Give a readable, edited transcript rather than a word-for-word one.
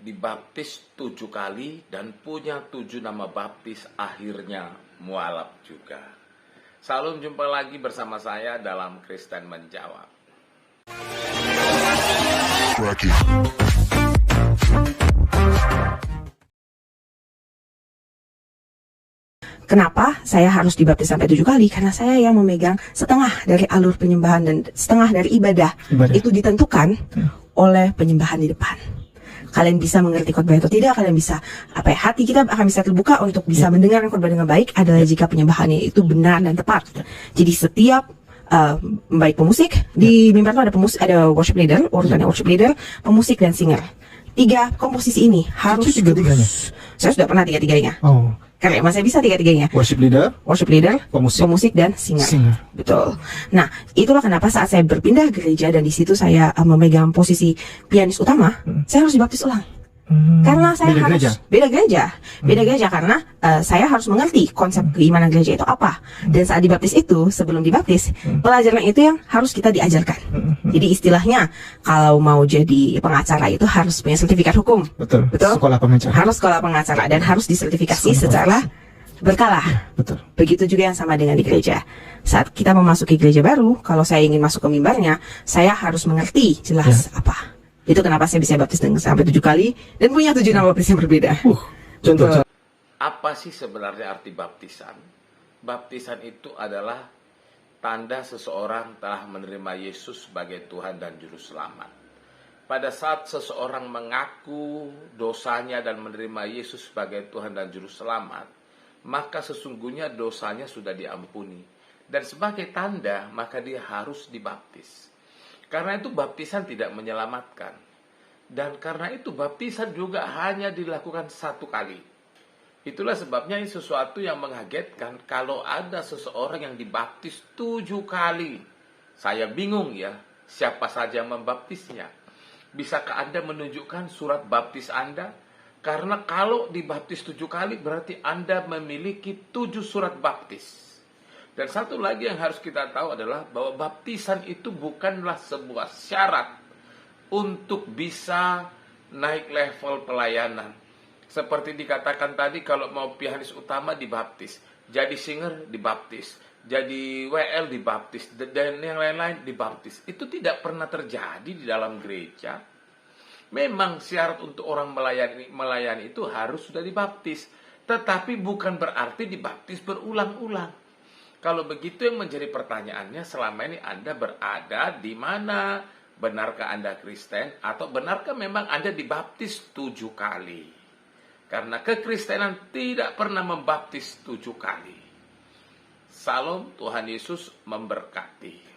dibaptis 7 kali dan punya 7 nama baptis, akhirnya mualaf juga. Salam, jumpa lagi bersama saya dalam Kristen Menjawab. Kenapa saya harus dibaptis sampai 7 kali? Karena saya yang memegang setengah dari alur penyembahan dan setengah dari ibadah. Itu ditentukan oleh penyembahan di depan. Kalian bisa mengerti khotbah atau tidak, kalian bisa hati kita akan bisa terbuka untuk bisa mendengarkan khotbah dengan baik adalah jika penyembahannya itu benar dan tepat. Jadi setiap baik pemusik di mimbar itu ada worship leader, urutannya worship leader, pemusik dan singer. 3 komposisi ini harus tiga-tiganya. Saya sudah pernah 3-tiganya. Oh. Karena masih bisa 3-tiganya. Worship leader, pemusik dan singer. Betul. Nah, itulah kenapa saat saya berpindah gereja dan di situ saya memegang posisi pianis utama, saya harus dibaptis ulang. Karena saya beda gereja karena saya harus mengerti konsep keimanan gereja itu apa. Dan saat dibaptis itu, sebelum dibaptis, pelajaran itu yang harus kita diajarkan. Jadi istilahnya kalau mau jadi pengacara itu harus punya sertifikat hukum. Betul. Sekolah pengacara. Harus sekolah pengacara dan harus disertifikasi secara berkala. Betul. Begitu juga yang sama dengan di gereja. Saat kita memasuki gereja baru, kalau saya ingin masuk ke mimbarnya, saya harus mengerti jelas apa. Itu kenapa saya bisa baptis sampai 7 kali dan punya 7 nama baptis yang berbeda. Contoh. Apa sih sebenarnya arti baptisan? Baptisan itu adalah tanda seseorang telah menerima Yesus sebagai Tuhan dan Juru Selamat. Pada saat seseorang mengaku dosanya dan menerima Yesus sebagai Tuhan dan Juru Selamat, maka sesungguhnya dosanya sudah diampuni. Dan sebagai tanda, maka dia harus dibaptis. Karena itu baptisan tidak menyelamatkan. Dan karena itu baptisan juga hanya dilakukan 1 kali. Itulah sebabnya ini sesuatu yang mengagetkan kalau ada seseorang yang dibaptis 7 kali. Saya bingung ya, siapa saja yang membaptisnya. Bisakah Anda menunjukkan surat baptis Anda? Karena kalau dibaptis 7 kali berarti Anda memiliki 7 surat baptis. Dan satu lagi yang harus kita tahu adalah bahwa baptisan itu bukanlah sebuah syarat untuk bisa naik level pelayanan. Seperti dikatakan tadi, kalau mau pianis utama dibaptis, jadi singer dibaptis, jadi WL dibaptis, dan yang lain-lain dibaptis. Itu tidak pernah terjadi di dalam gereja. Memang syarat untuk orang melayani itu harus sudah dibaptis. Tetapi bukan berarti dibaptis berulang-ulang. Kalau begitu yang menjadi pertanyaannya, selama ini Anda berada di mana? Benarkah Anda Kristen? Atau benarkah memang Anda dibaptis 7 kali? Karena kekristenan tidak pernah membaptis 7 kali. Salam, Tuhan Yesus memberkati.